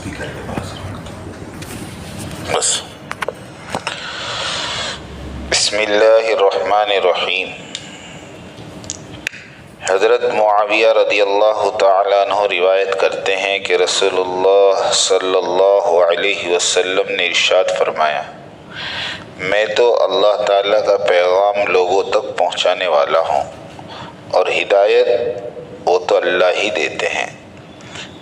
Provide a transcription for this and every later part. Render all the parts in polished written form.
Speaker کے پاس بس بسم اللہ الرحمن الرحیم۔ حضرت معاویہ رضی اللہ تعالیٰ عنہ روایت کرتے ہیں کہ رسول اللہ صلی اللہ علیہ وسلم نے ارشاد فرمایا، میں تو اللہ تعالیٰ کا پیغام لوگوں تک پہنچانے والا ہوں اور ہدایت وہ تو اللہ ہی دیتے ہیں۔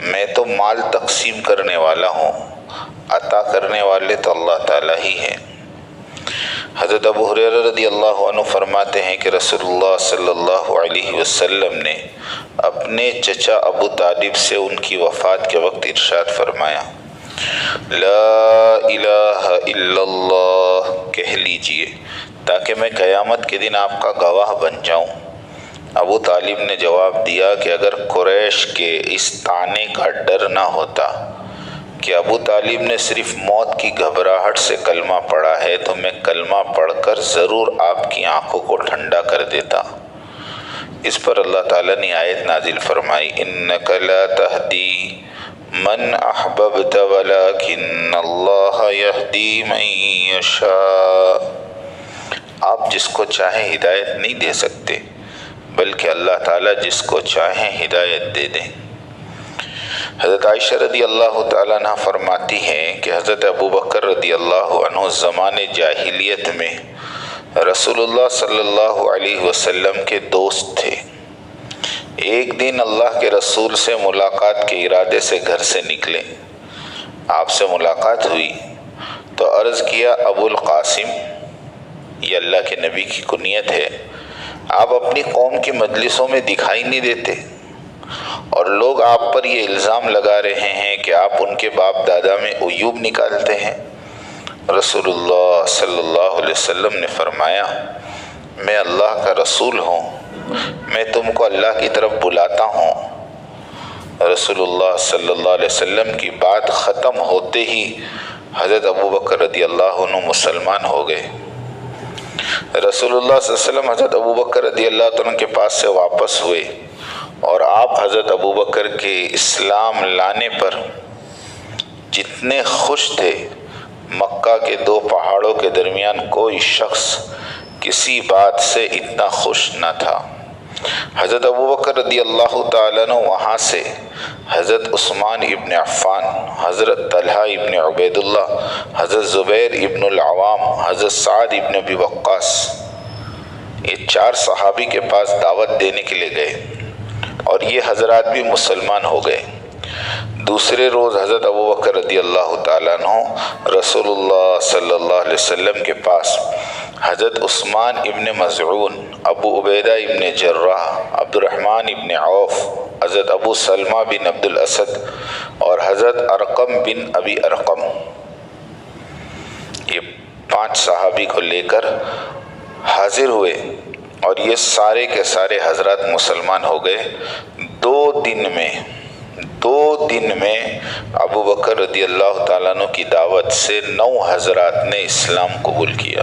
میں تو مال تقسیم کرنے والا ہوں، عطا کرنے والے تو اللہ تعالیٰ ہی ہیں۔ حضرت ابو ہریرہ رضی اللہ عنہ فرماتے ہیں کہ رسول اللہ صلی اللہ علیہ وسلم نے اپنے چچا ابو طالب سے ان کی وفات کے وقت ارشاد فرمایا، لا الہ الا اللہ کہہ لیجئے تاکہ میں قیامت کے دن آپ کا گواہ بن جاؤں۔ ابو طالب نے جواب دیا کہ اگر قریش کے اس طعنے کا ڈر نہ ہوتا کہ ابو طالب نے صرف موت کی گھبراہٹ سے کلمہ پڑھا ہے تو میں کلمہ پڑھ کر ضرور آپ کی آنکھوں کو ٹھنڈا کر دیتا۔ اس پر اللہ تعالیٰ نے آیت نازل فرمائی، انک لا تہدی من احببت ولکن اللہ یہدی من یشاء۔ آپ جس کو چاہیں ہدایت نہیں دے سکتے بلکہ اللہ تعالیٰ جس کو چاہیں ہدایت دے دیں۔ حضرت عائشہ رضی اللہ تعالیٰ عنہ فرماتی ہیں کہ حضرت ابو بکر رضی اللہ عنہ زمان جاہلیت میں رسول اللہ صلی اللہ علیہ وسلم کے دوست تھے۔ ایک دن اللہ کے رسول سے ملاقات کے ارادے سے گھر سے نکلے۔ آپ سے ملاقات ہوئی تو عرض کیا، ابو القاسم، یہ اللہ کے نبی کی کنیت ہے، آپ اپنی قوم کی مجلسوں میں دکھائی نہیں دیتے اور لوگ آپ پر یہ الزام لگا رہے ہیں کہ آپ ان کے باپ دادا میں عیوب نکالتے ہیں۔ رسول اللہ صلی اللہ علیہ وسلم نے فرمایا، میں اللہ کا رسول ہوں، میں تم کو اللہ کی طرف بلاتا ہوں۔ رسول اللہ صلی اللہ علیہ وسلم کی بات ختم ہوتے ہی حضرت ابو بکر رضی اللہ عنہ مسلمان ہو گئے۔ رسول اللہ صلی اللہ علیہ وسلم حضرت ابو بکر رضی اللہ عنہ کے پاس سے واپس ہوئے اور آپ حضرت ابو بکر کے اسلام لانے پر جتنے خوش تھے، مکہ کے دو پہاڑوں کے درمیان کوئی شخص کسی بات سے اتنا خوش نہ تھا۔ حضرت ابو بکر رضی اللہ تعالیٰ عنہ وہاں سے حضرت عثمان ابن عفان، حضرت طلحہ ابن عبید اللہ، حضرت زبیر ابن العوام، حضرت سعد ابن ابی وقاص، یہ 4 صحابی کے پاس دعوت دینے کے لیے گئے اور یہ حضرات بھی مسلمان ہو گئے۔ دوسرے روز حضرت ابو بکر رضی اللہ تعالیٰ عنہ رسول اللہ صلی اللہ علیہ وسلم کے پاس حضرت عثمان ابن مظعون، ابو عبیدہ ابن جراح، عبد الرحمن ابن عوف، حضرت ابو سلمہ بن عبد الاسد اور حضرت ارقم بن ابی ارقم، یہ 5 صحابی کو لے کر حاضر ہوئے اور یہ سارے کے سارے حضرات مسلمان ہو گئے۔ 2 دن میں ابو بکر رضی اللہ تعالیٰ عنہ کی دعوت سے 9 حضرات نے اسلام قبول کیا۔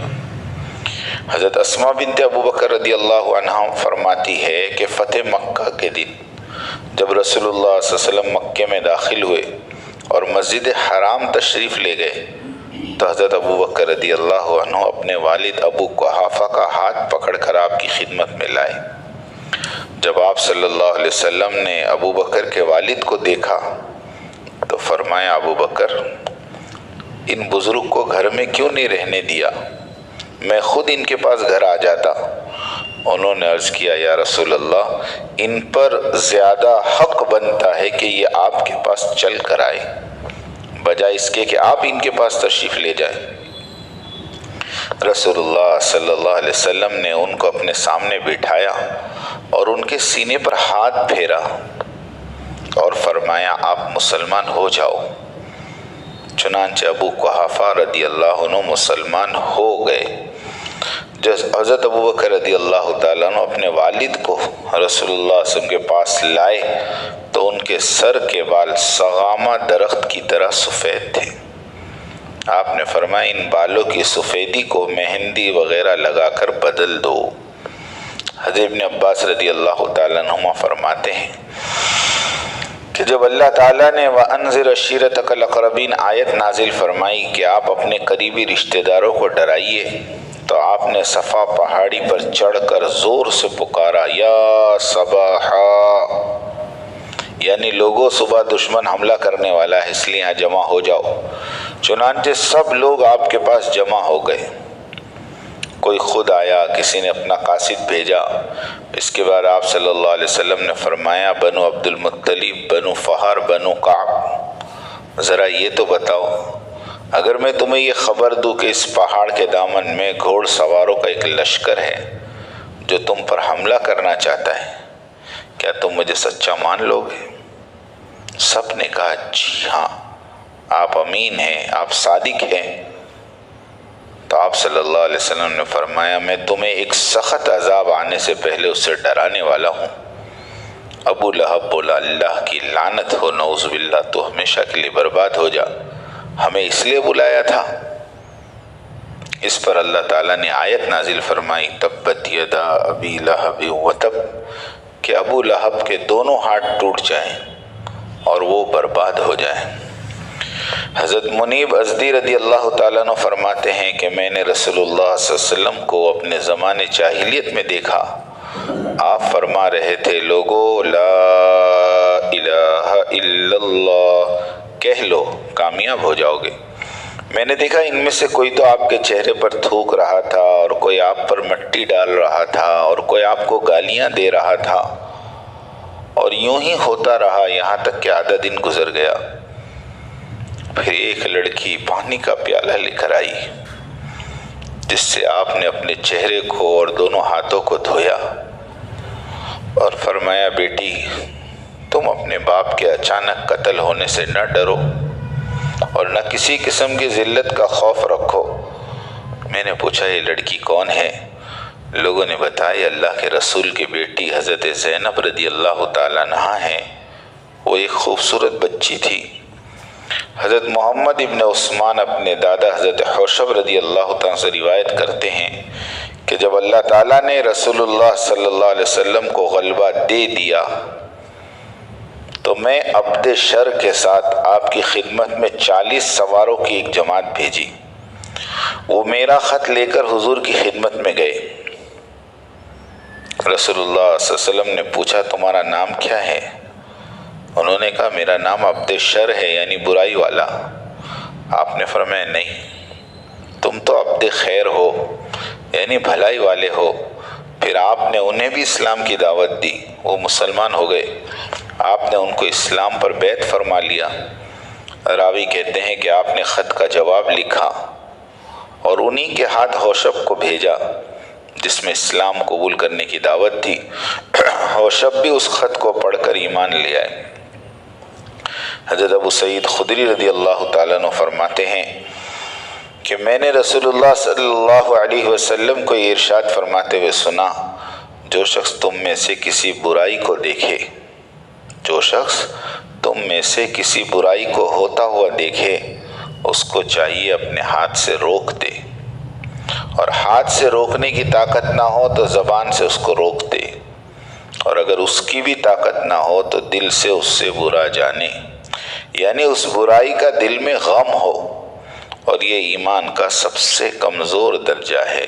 حضرت اسماء بنت ابو بکر رضی اللہ عنہ فرماتی ہے کہ فتح مکہ کے دن جب رسول اللہ صلی اللہ علیہ وسلم مکے میں داخل ہوئے اور مسجد حرام تشریف لے گئے تو حضرت ابو بکر رضی اللہ عنہ اپنے والد ابو قحافہ کا ہاتھ پکڑ کر آپ کی خدمت میں لائے۔ جب آپ صلی اللہ علیہ وسلم نے ابو بکر کے والد کو دیکھا تو فرمایا، ابو بکر، ان بزرگ کو گھر میں کیوں نہیں رہنے دیا؟ میں خود ان کے پاس گھر آ جاتا۔ انہوں نے عرض کیا، یا رسول اللہ، ان پر زیادہ حق بنتا ہے کہ یہ آپ کے پاس چل کر آئے بجائے اس کے کہ آپ ان کے پاس تشریف لے جائیں۔ رسول اللہ صلی اللہ علیہ وسلم نے ان کو اپنے سامنے بٹھایا اور ان کے سینے پر ہاتھ پھیرا اور فرمایا، آپ مسلمان ہو جاؤ۔ چنانچہ ابو قحافہ رضی اللہ عنہ مسلمان ہو گئے۔ جب حضرت ابو بکر رضی اللہ تعالیٰ عنہ اپنے والد کو رسول اللہ صلی اللہ علیہ وسلم کے پاس لائے تو ان کے سر کے بال سغامہ درخت کی طرح سفید تھے۔ آپ نے فرمایا، ان بالوں کی سفیدی کو مہندی وغیرہ لگا کر بدل دو۔ حضرت ابن عباس رضی اللہ تعالیٰ عنہما فرماتے ہیں کہ کہ جب اللہ تعالیٰ نے وَأَنذِرْ عَشِيرَتَكَ الْأَقْرَبِينَ آیت نازل فرمائی کہ آپ اپنے قریبی رشتہ داروں کو ڈرائیے، تو آپ نے صفا پہاڑی پر چڑھ کر زور سے پکارا، یا صباحا، یعنی لوگوں صبح دشمن حملہ کرنے والا ہے، اس لیے یہاں جمع ہو جاؤ۔ چنانچہ سب لوگ آپ کے پاس جمع ہو گئے، کوئی خود آیا، کسی نے اپنا قاصد بھیجا۔ اس کے بعد آپ صلی اللہ علیہ وسلم نے فرمایا، بنو عبد المطلب، بنو فہر، بنو کعب، ذرا یہ تو بتاؤ، اگر میں تمہیں یہ خبر دوں کہ اس پہاڑ کے دامن میں گھوڑ سواروں کا ایک لشکر ہے جو تم پر حملہ کرنا چاہتا ہے، کیا تم مجھے سچا مان لو گے؟ سب نے کہا جی ہاں، آپ امین ہیں، آپ صادق ہیں۔ تو آپ صلی اللہ علیہ وسلم نے فرمایا، میں تمہیں ایک سخت عذاب آنے سے پہلے اس سے ڈرانے والا ہوں۔ ابو لہب بولا، اللہ کی لعنت ہو، نعوذ باللہ، تو ہمیشہ کے لیے برباد ہو جا، ہمیں اس لیے بلایا تھا؟ اس پر اللہ تعالیٰ نے آیت نازل فرمائی، تبت یدا ابی لہب وتب، کہ ابو لہب کے دونوں ہاتھ ٹوٹ جائیں اور وہ برباد ہو جائیں۔ حضرت منیب ازدی رضی اللہ تعالیٰ عنہ فرماتے ہیں کہ میں نے رسول اللہ صلی اللہ علیہ وسلم کو اپنے زمانے جاہلیت میں دیکھا، آپ فرما رہے تھے، لوگو لا الہ الا اللہ کہہ لو، کامیاب ہو جاؤ گے۔ میں نے دیکھا ان میں سے کوئی تو آپ کے چہرے پر تھوک رہا تھا، اور کوئی آپ پر مٹی ڈال رہا تھا، اور کوئی آپ کو گالیاں دے رہا تھا، اور یوں ہی ہوتا رہا یہاں تک کہ آدھا دن گزر گیا۔ پھر ایک لڑکی پانی کا پیالہ لے کر آئی، جس سے آپ نے اپنے چہرے کو اور دونوں ہاتھوں کو دھویا اور فرمایا، بیٹی تم اپنے باپ کے اچانک قتل ہونے سے نہ ڈرو اور نہ کسی قسم کی ذلت کا خوف رکھو۔ میں نے پوچھا، یہ لڑکی کون ہے؟ لوگوں نے بتایا، اللہ کے رسول کی بیٹی حضرت زینب رضی اللہ تعالیٰ عنہا ہیں، وہ ایک خوبصورت بچی تھی۔ حضرت محمد ابن عثمان اپنے دادا حضرت حوشب رضی اللہ تعالیٰ سے روایت کرتے ہیں کہ جب اللہ تعالیٰ نے رسول اللہ صلی اللہ علیہ وسلم کو غلبہ دے دیا تو میں عبد شر کے ساتھ آپ کی خدمت میں 40 سواروں کی ایک جماعت بھیجی۔ وہ میرا خط لے کر حضور کی خدمت میں گئے۔ رسول اللہ صلی اللہ علیہ وسلم نے پوچھا، تمہارا نام کیا ہے؟ انہوں نے کہا، میرا نام عبد شر ہے، یعنی برائی والا۔ آپ نے فرمایا، نہیں، تم تو عبد خیر ہو، یعنی بھلائی والے ہو۔ پھر آپ نے انہیں بھی اسلام کی دعوت دی، وہ مسلمان ہو گئے۔ آپ نے ان کو اسلام پر بیعت فرما لیا۔ راوی کہتے ہیں کہ آپ نے خط کا جواب لکھا اور انہی کے ہاتھ حوشب کو بھیجا، جس میں اسلام قبول کرنے کی دعوت تھی۔ حوشب بھی اس خط کو پڑھ کر ایمان لے آئے۔ حضرت ابو سعید خدری رضی اللہ تعالیٰ عنہ فرماتے ہیں کہ میں نے رسول اللہ صلی اللہ علیہ وسلم کو یہ ارشاد فرماتے ہوئے سنا، جو شخص تم میں سے کسی برائی کو دیکھے، جو شخص تم میں سے کسی برائی کو ہوتا ہوا دیکھے، اس کو چاہیے اپنے ہاتھ سے روک دے، اور ہاتھ سے روکنے کی طاقت نہ ہو تو زبان سے اس کو روک دے، اور اگر اس کی بھی طاقت نہ ہو تو دل سے اس سے برا جانے، یعنی اس برائی کا دل میں غم ہو، اور یہ ایمان کا سب سے کمزور درجہ ہے۔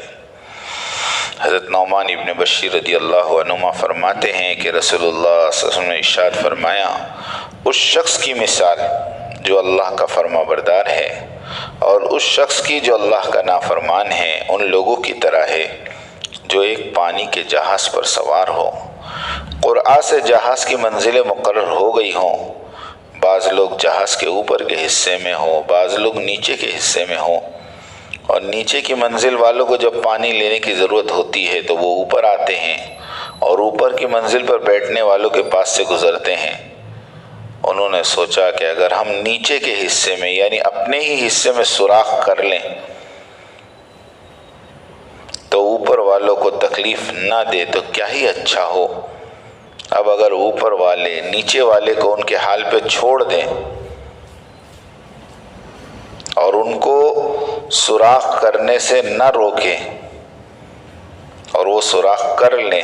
حضرت نعمان ابن بشیر رضی اللہ عنہ فرماتے ہیں کہ رسول اللہ صلی اللہ علیہ وسلم نے ارشاد فرمایا، اس شخص کی مثال جو اللہ کا فرما بردار ہے اور اس شخص کی جو اللہ کا نافرمان ہے، ان لوگوں کی طرح ہے جو ایک پانی کے جہاز پر سوار ہو۔ قرعہ سے جہاز کی منزلیں مقرر ہو گئی ہوں، بعض لوگ جہاز کے اوپر کے حصے میں ہوں، بعض لوگ نیچے کے حصے میں ہوں، اور نیچے کی منزل والوں کو جب پانی لینے کی ضرورت ہوتی ہے تو وہ اوپر آتے ہیں اور اوپر کی منزل پر بیٹھنے والوں کے پاس سے گزرتے ہیں۔ انہوں نے سوچا کہ اگر ہم نیچے کے حصے میں یعنی اپنے ہی حصے میں سوراخ کر لیں تو اوپر والوں کو تکلیف نہ دے تو کیا ہی اچھا ہو۔ اب اگر اوپر والے نیچے والے کو ان کے حال پہ چھوڑ دیں اور ان کو سوراخ کرنے سے نہ روکیں اور وہ سوراخ کر لیں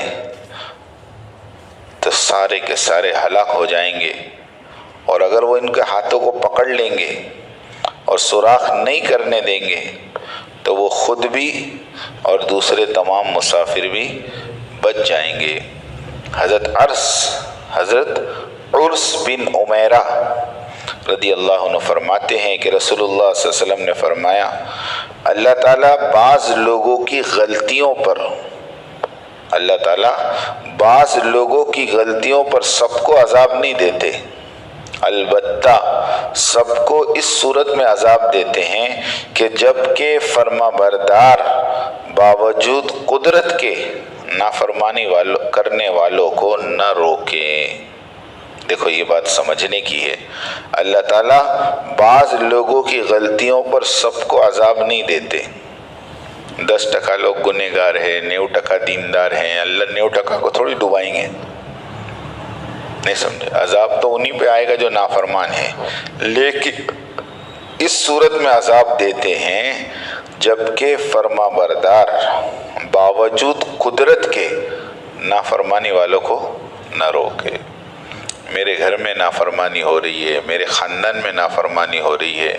تو سارے کے سارے ہلاک ہو جائیں گے، اور اگر وہ ان کے ہاتھوں کو پکڑ لیں گے اور سوراخ نہیں کرنے دیں گے تو وہ خود بھی اور دوسرے تمام مسافر بھی بچ جائیں گے۔ حضرت عرس بن عمیرہ رضی اللہ عنہ فرماتے ہیں کہ رسول اللہ صلی اللہ علیہ وسلم نے فرمایا، اللہ تعالیٰ بعض لوگوں کی غلطیوں پر سب کو عذاب نہیں دیتے، البتہ سب کو اس صورت میں عذاب دیتے ہیں کہ جب کہ فرما بردار باوجود قدرت کے نافرمانی کرنے والوں کو نہ روکیں۔ دیکھو یہ بات سمجھنے کی ہے، اللہ تعالیٰ بعض لوگوں کی غلطیوں پر سب کو عذاب نہیں دیتے۔ 10% لوگ گنہگار ہیں، 90% دیندار ہیں، اللہ 90% کو تھوڑی ڈبائیں گے، نہیں سمجھے؟ عذاب تو انہی پہ آئے گا جو نافرمان ہیں، لیکن اس صورت میں عذاب دیتے ہیں جبکہ فرما بردار باوجود قدرت کے نافرمانی والوں کو نہ روکے۔ میرے گھر میں نافرمانی ہو رہی ہے، میرے خاندان میں نافرمانی ہو رہی ہے،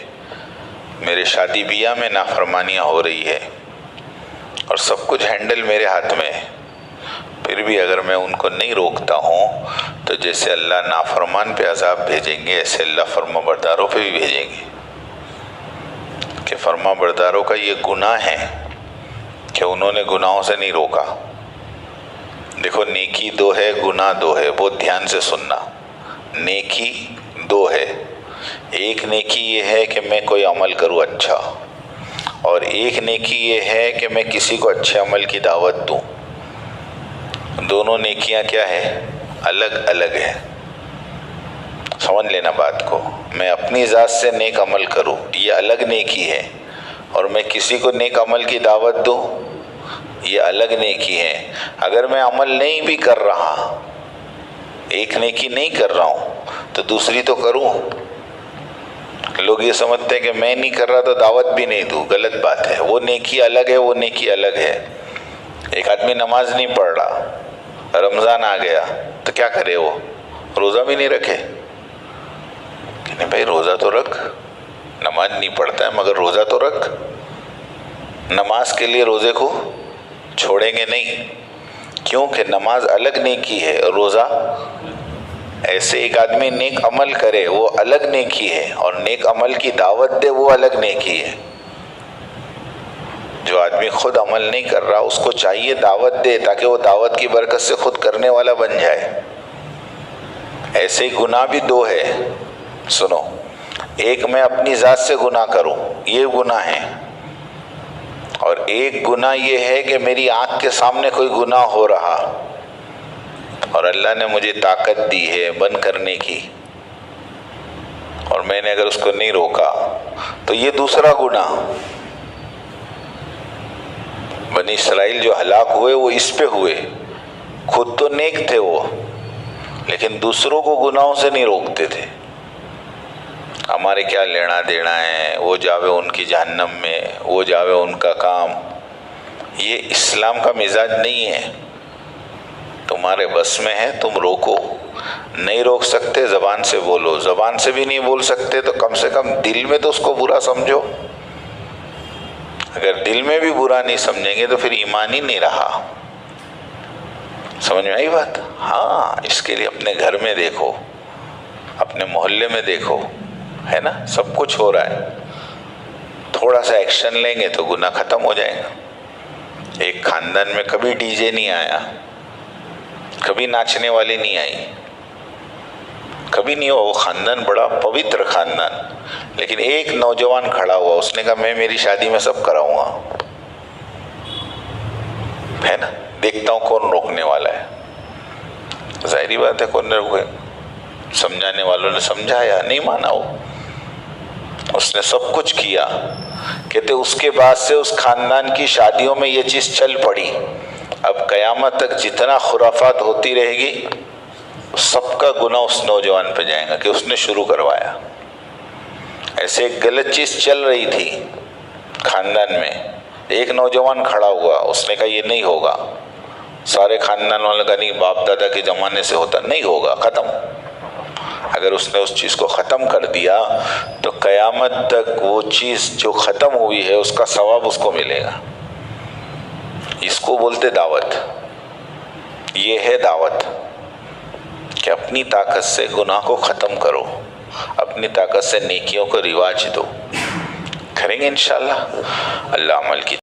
میرے شادی بیاہ میں نافرمانیاں ہو رہی ہے اور سب کچھ ہینڈل میرے ہاتھ میں ہے، پھر بھی اگر میں ان کو نہیں روکتا ہوں تو جیسے اللہ نافرمان پہ عذاب بھیجیں گے ایسے اللہ فرما برداروں پہ بھی بھیجیں گے، کہ فرما برداروں کا یہ گناہ ہے کہ انہوں نے گناہوں سے نہیں روکا۔ دیکھو نیکی 2 ہے، گناہ 2 ہے، بہت دھیان سے سننا۔ نیکی 2 ہے، ایک نیکی یہ ہے کہ میں کوئی عمل کروں اچھا، اور ایک نیکی یہ ہے کہ میں کسی کو اچھے عمل کی دعوت دوں۔ دونوں نیکیاں کیا ہے؟ الگ الگ ہے، سمجھ لینا بات کو۔ میں اپنی ذات سے نیک عمل کروں یہ الگ نیکی ہے، اور میں کسی کو نیک عمل کی دعوت دوں یہ الگ نیکی ہے۔ اگر میں عمل نہیں بھی کر رہا، ایک نیکی نہیں کر رہا ہوں تو دوسری تو کروں۔ لوگ یہ سمجھتے ہیں کہ میں نہیں کر رہا تو دعوت بھی نہیں دوں، غلط بات ہے۔ وہ نیکی الگ ہے، وہ نیکی الگ ہے۔ ایک آدمی نماز نہیں پڑھ رہا، رمضان آ گیا تو کیا کرے؟ وہ روزہ بھی نہیں رکھے کہ نہیں بھائی روزہ تو رکھ، نماز نہیں پڑھتا ہے مگر روزہ تو رکھ۔ نماز کے لیے روزے کو چھوڑیں گے نہیں، کیونکہ نماز الگ نیکی ہے، روزہ ایسے ایک آدمی نیک عمل کرے وہ الگ نیکی ہے، اور نیک عمل کی دعوت دے وہ الگ نیکی ہے۔ جو آدمی خود عمل نہیں کر رہا اس کو چاہیے دعوت دے تاکہ وہ دعوت کی برکت سے خود کرنے والا بن جائے۔ ایسے ہی گناہ بھی 2 ہے، سنو، ایک میں اپنی ذات سے گناہ کروں یہ گناہ ہے، اور ایک گناہ یہ ہے کہ میری آنکھ کے سامنے کوئی گناہ ہو رہا اور اللہ نے مجھے طاقت دی ہے بند کرنے کی، اور میں نے اگر اس کو نہیں روکا تو یہ دوسرا گناہ۔ بنی اسرائیل جو ہلاک ہوئے وہ اس پہ ہوئے، خود تو نیک تھے وہ، لیکن دوسروں کو گناہوں سے نہیں روکتے تھے۔ ہمارے کیا لینا دینا ہے، وہ جاوے ان کی جہنم میں، وہ جاوے ان کا کام۔ یہ اسلام کا مزاج نہیں ہے۔ تمہارے بس میں ہے تم روکو، نہیں روک سکتے زبان سے بولو، زبان سے بھی نہیں بول سکتے تو کم سے کم دل میں تو اس کو برا سمجھو۔ اگر دل میں بھی برا نہیں سمجھیں گے تو پھر ایمان ہی نہیں رہا۔ سمجھ میں آئی بات؟ ہاں، اس کے لیے اپنے گھر میں دیکھو، اپنے محلے میں دیکھو، ہے نا، سب کچھ ہو رہا ہے، تھوڑا سا ایکشن لیں گے تو گناہ ختم ہو جائے گا۔ ایک خاندان میں کبھی ڈی جے نہیں آیا، کبھی ناچنے والی نہیں آئی، کبھی نہیں ہوا، وہ خاندان بڑا پوتر خاندان، لیکن ایک نوجوان کھڑا ہوا، اس نے کہا میں میری شادی میں سب کراؤں گا، ہے نا، دیکھتا ہوں کون روکنے والا ہے۔ ظاہری بات ہے کون نے روکے؟ سمجھانے والوں نے سمجھایا، نہیں مانا وہ، اس نے سب کچھ کیا۔ کہتے اس کے بعد سے اس خاندان کی شادیوں میں یہ چیز چل پڑی، اب قیامت تک جتنا خرافات ہوتی رہے گی سب کا گناہ اس نوجوان پہ جائے گا کہ اس نے شروع کروایا۔ ایسے ایک غلط چیز چل رہی تھی خاندان میں، ایک نوجوان کھڑا ہوا، اس نے کہا یہ نہیں ہوگا، سارے خاندان والوں کا نہیں، باپ دادا کے زمانے سے ہوتا نہیں ہوگا، ختم۔ اگر اس نے اس چیز کو ختم کر دیا تو قیامت تک وہ چیز جو ختم ہوئی ہے اس کا ثواب اس کو ملے گا. اس کو بولتے دعوت. یہ ہے دعوت کہ اپنی طاقت سے گناہ کو ختم کرو، اپنی طاقت سے نیکیوں کو رواج دو. کریں گے انشاءاللہ. اللہ عمل کی